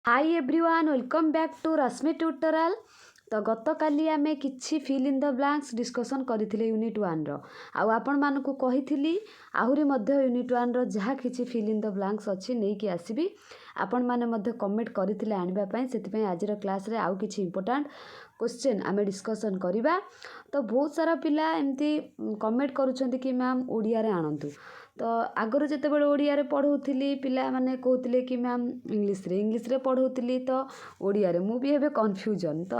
Hi everyone welcome back to Rashmi tutorial. तो गत काली आमे किछि fill in the blanks discussion करथिले यूनिट 1 रो आपण मानकु कहिथिली आहुरी मध्य यूनिट 1 रो जहा किछि फिल इन द ब्लैंक्स अछि नै कि आसीबी आपण माने मध्य कमेंट करथिले आनिबा पई सेति पई आज रो क्लास रे आउ किछि इंपोर्टेंट क्वेश्चन आमे डिस्कशन करिबा। तो बहुत सारा पिला एमती कमेंट करूछंती कि मैम ओडिया रे आनंतु। तो आगर जितेबाला ओडिया रे पढ़ौली पिला माने कहते कि मैम इंग्लीश रे पढ़ौली तो ओडिया रे मु भी हेबे कन्फ्यूजन तो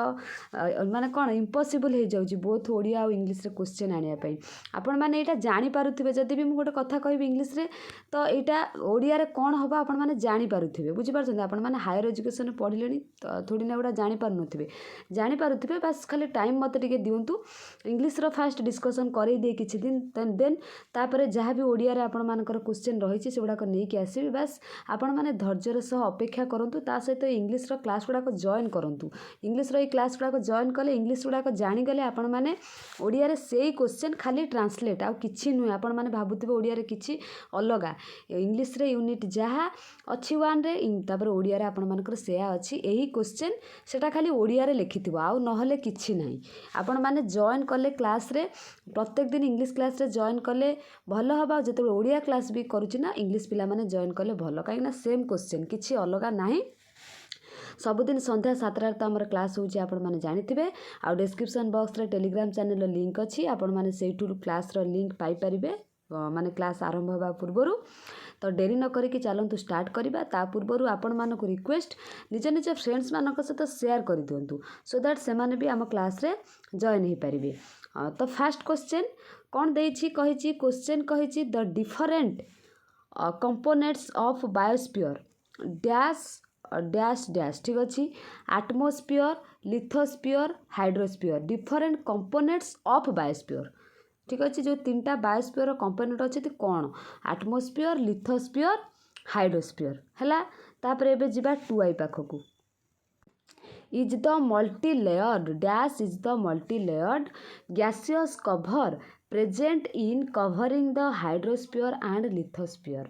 माने कौन इम्पॉसिबल हो जाउची बोथ ओडिया और इंग्लीश रे क्वेश्चन आनिया पई आपण माने एटा जानि पारुथिबे। जदि भी मु गोटे कथा कहबी इंग्लीश रे तो एटा ओडिया रे कोन हबा आपण माने जानि पारुथिबे बुझि पारछन। आपण माने हायर एजुकेशन पढ़िलेनी तो थोड़ी ना एटा जानि पारुनथिबे जानि पारुथिबे बस खाली टाइम मते टिके दियंतु इंग्लीश रो फास्ट डिस्कशन करै दे किछि दिन देन तापर जहाँ भी ओडिया रे आपण मानकर क्वेश्चन रही से गुड़ाक नहीं आसबि बस आपण मैंने धैर्यर सह अपेक्षा करूँ ता सहित इंग्लीश रो क्लास गुड़ाक जॉइन करूँ। इंग्लीश रो क्लास गुड़ाक जॉइन कले इंग्लीश गुड़ाक जानीगले आपण मैंने ओडिया रे सेही क्वेश्चन खाली ट्रांसलेट आउ किछि नुहे आपण मैंने भाबुथिबे ओडिया रे किछि अलगा इंग्लीश रे यूनिट जहाँ अच्छी 1 रे तापर ओडिया रे आपण मानकर सेया अछि एही क्वेश्चन सेटा खाली ओडिया रे लिखिथिबो आउ नहले किछि नाही। आपण माने जॉइन कले क्लास रे प्रत्येक दिन इंग्लीश क्लास रे जॉइन कले भल हबा जते ओडिया क्लास भी करूची ना इंग्लीश पिला माने जॉइन कले भल काहे ना सेम क्वेश्चन किछि अलगा नाही। सबुदिन संध्या 7 तो आमर क्लास होची आपण माने जानिथिबे आ डिस्क्रिप्शन बॉक्स रे टेलीग्राम चैनल लिंक अछि आपण माने सेठू क्लास रो लिंक पाई परिबे माने क्लास आरंभ होबा पूर्वरु। तो डेरी न करिकी चलतु स्टार्ट करिबा ता पूर्वरु आपण मानको रिक्वेस्ट निज निज फ्रेंड्स मानक सहित शेयर कर दियंतु सो दैट से माने भी आम क्लास रे जॉइन हो पारिबे। तो फर्स्ट क्वेश्चन कौन देछि कहिछि क्वेश्चन कहिछि the different components of biosphere dash dash dash ठीक अच्छी atmosphere lithosphere hydrosphere different components of biosphere ठीक अच्छे जो 3टा बायोस्फीयर कंपोनेंट अच्छे कौन एटमॉस्फेयर लिथोस्फीयर हाइड्रोस्फीयर है। तापर एबे जिबा 2i पाखकू is the multi-layered dash is the multi-layered gaseous cover present in covering the hydrosphere and lithosphere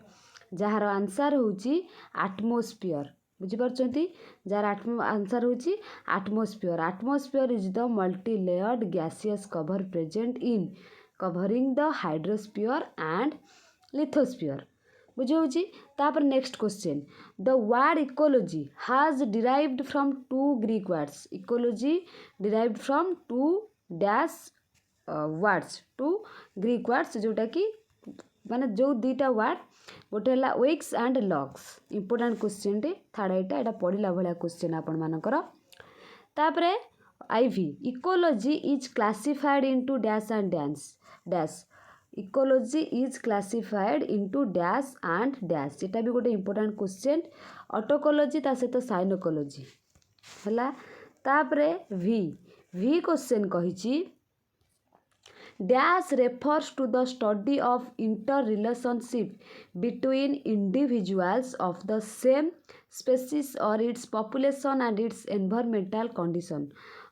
जार आंसर होची एटमॉस्फेयर बुझिपारछंती जार आंसर होची atmosphere. Atmosphere is the multi layered gaseous cover present in covering the hydrosphere and lithosphere बुझे। तापर next question the word ecology has derived from 2 Greek words ecology derived from 2 dash words 2 Greek words जोटा कि माने जो दुईटा word गोटे है vex and locks important question टे थर्ड एटा पढ़ला भाया क्वेश्चन आपण मानकर। तापरे IV ecology is classified into dash and dash ecology is classified into dash and dash एटा भी गोटे इंपोर्टेंट क्वेश्चन। ऑटोकोलॉजी ता सहित साइनोकोलॉजी है। तापरे वी क्वेश्चन कहिछि dash refers to the study of inter relationship between individuals of the same species or its population and its environmental condition.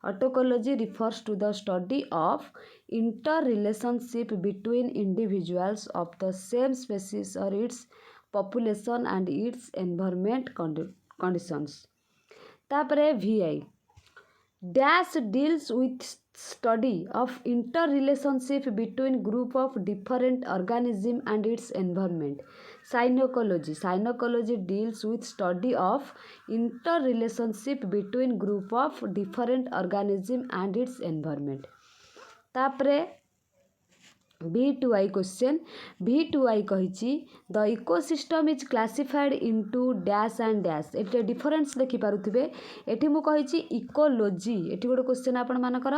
Autocology refers to the study of interrelationship between individuals of the same species or its population and its environment conditions. तापरे VI dash deals with study of interrelationship between group of different organism and its environment. Synecology deals with study of interrelationship between group of different organism and its environment. तापरे V2I question V2I कहिछि the ecosystem is classified into dash and dash एटे difference देखि पारुथिबे एठी मु कहिछि ecology एठी गोटे question आपण मानकर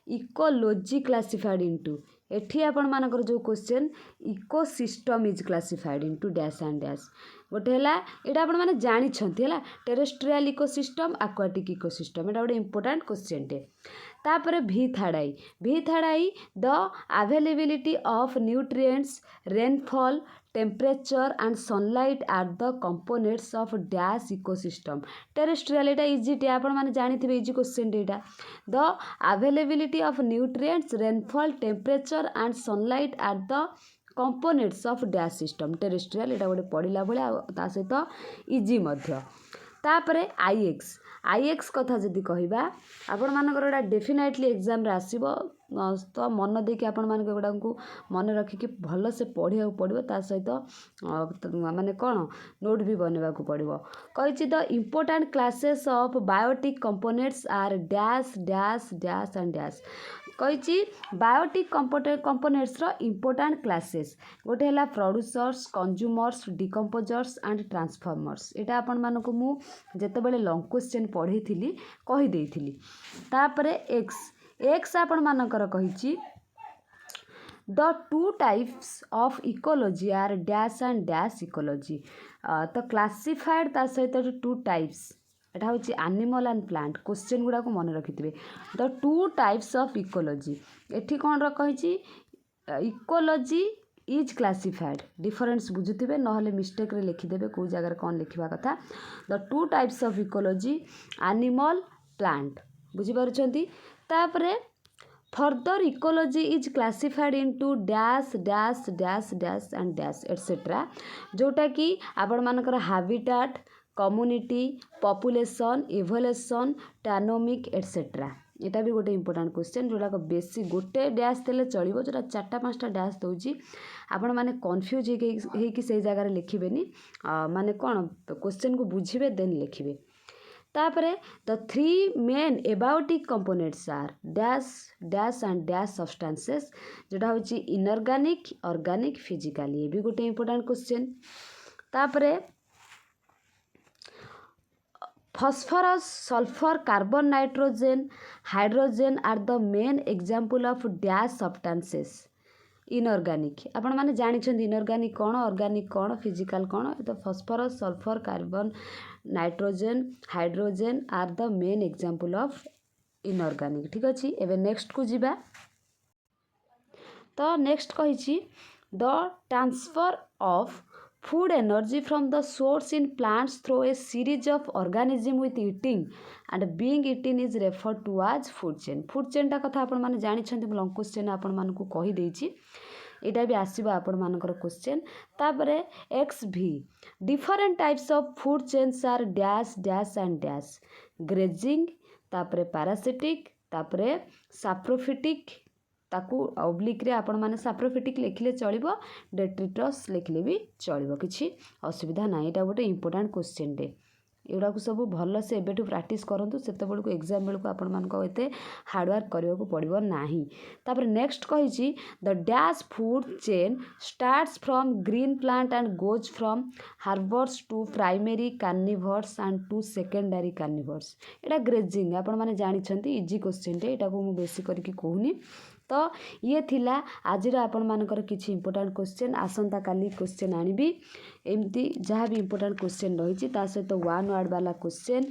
इकोलॉजी क्लासिफाइड इनटू एठी आपण मानकर जो question ecosystem is classified into dash and dash गोटे है एटा आपण माने जानि छंती है टेरेस्ट्रियल इकोसिस्टम एक्वाटिक इकोसिस्टम एटा गोटे इंपोर्टेंट क्वेश्चन टे। तापर भी third I the availability of nutrients rainfall temperature and sunlight at the components of dash ecosystem terrestrial Etah easy टे आपण माने जानिथिबे इजी क्वेश्चन टे एटा the availability of nutrients rainfall temperature and sunlight at the components of dash system terrestrial एटा गोटे पढ़ला भाया ता सहित easy मध्य। तापरे आईएक्स कथा जदि कहवा आपण मानकर एटा डेफिनेटली एग्जाम रे आसीबो तो मन देके आपण मान एगुड़ा को मन रखिकी भल से पढ़िया पड़ो ता सहित माने कौन नोट भी बनवा को पड़ो कही the important classes of biotic components are dash dash dash and dash कही बायोटिक कंपोनेंट्स रो इम्पोर्टाट क्लासेस गोटे है producers consumers decomposers and transformers यहाँ आपण मानक मु जेतेबेले लॉन्ग क्वेश्चन पढ़ी कहीदेली तापरे एक्स आपण मानकर कही the two types of ecology are dash and dash ecology तो क्लासिफाइड ता सहित टू टाइप्स एटा हूँ एनिमल एंड प्लांट क्वेश्चन गुड़ा को मन रखिथे the two types of ecology एठी कौन रही इकोलॉजी इज क्लासिफाइड डिफरेंस बुझुथिबे नहले मिस्टेक रे लिखिदेबे को जगह कौन लिखा कथा the two types of ecology animal plant बुझी पारुछंती तापरे further ecology is classified into dash dash dash dash and dash etcetera जोटा कि आपण मानकर habitat community population evolution taxonomic etcetera यहाँ भी गोटे इंपोर्टेंट क्वेश्चन जोड़ा बेसी गोटे डैश देले चलिबो जोटा 4-5टा डैश दउची आपण माने कन्फ्यूज होइकी से जगह लिखिबेनी माने कौन क्वेश्चन को बुझिबे देन लिखिबे तापरे the three main abiotic components are dash dash and dash substances जोटा होची इनऑर्गेनिक ऑर्गेनिक फिजिकल ये भी गोटे इंपोर्टेंट क्वेश्चन तापरे phosphorus sulphur carbon nitrogen hydrogen are the main example of dash substances inorganic आपण माने जानिछन इनऑर्गेनिक कौन ऑर्गेनिक कौन फिजिकल कौन तो phosphorus sulphur carbon nitrogen hydrogen are the main example of inorganic ठीक अछि एबे नेक्स्ट को जिबा तो नेक्स्ट कहिछि the transfer of food energy from the source in plants through a series of organism with eating and being eaten is referred to as food chain टा कथा आपण माने जानि छथि लॉन्ग क्वेश्चन आपण मान को कहि देछि एटा भी आसीबा आपण मानकर क्वेश्चन तापरे XV different types of food chains are dash dash and dash grazing तापरे पैरासिटिक तापरे साप्रोफिटिक ताकू ऑब्लिक रे आपण माने साप्रोफिटिक लिखिले चलिबो डेट्रिटस लिखिले भी चलिबो किछि असुविधा नाही एटा गोटे इंपोर्टेंट क्वेश्चन डे एगुड़ा को सब भल से एबेठू प्रैक्टिस करंतु सेते बेलको एग्जाम बेलको आपण मानको एते हार्ड वर्क करियो को पड़िबो नाही तापर नेक्स्ट कहिछि the dash food chain starts from green plant and goes from herbivores to primary carnivores and to secondary carnivores एटा ग्रेजिंग आपण माने जानि छंती इजी क्वेश्चन टे एटा को मु बेसी करके कहूनी तो ये थिला आजिर आपण मानकर किछि इंपोर्टेंट क्वेश्चन आसंता काली क्वेश्चन आनिबी एमती जहाँ भी इंपोर्टेंट क्वेश्चन रही सहित 1 वर्ड वाला क्वेश्चन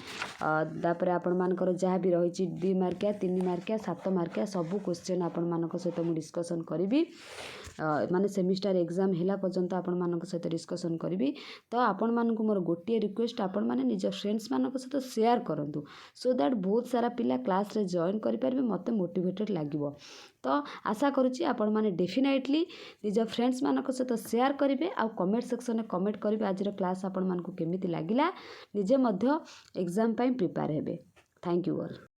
तापर आपण मानकर जहाँ भी रही 2 मार्किया 3 मार्किया 7 मार्किया सबू क्वेश्चन आपण मानक सहित मु डिस्कसन करी माने सेमिस्टर एग्जाम हैला पर्यंत आपण मानक सहित डिस्कसन करी तो आपण मानक मोर गोटे रिक्वेस्ट आपण माने निज फ्रेंड्स मानक सहित शेयर करंतु सो दैट बहुत सारा पिला क्लास रे जॉइन करि परबे मते मोटिवेटेड लागिवो तो आशा करुच्ची आपण माने डेफिनेटली निज फ्रेंड्स मानक सहित शेयर करेंगे आ कमेंट सेक्शन में कमेंट करेंगे आज क्लास आपण मानक केमिति लागिला निजे मध्य एग्जाम पाई प्रिपेयर हेबे थैंक यू ऑल।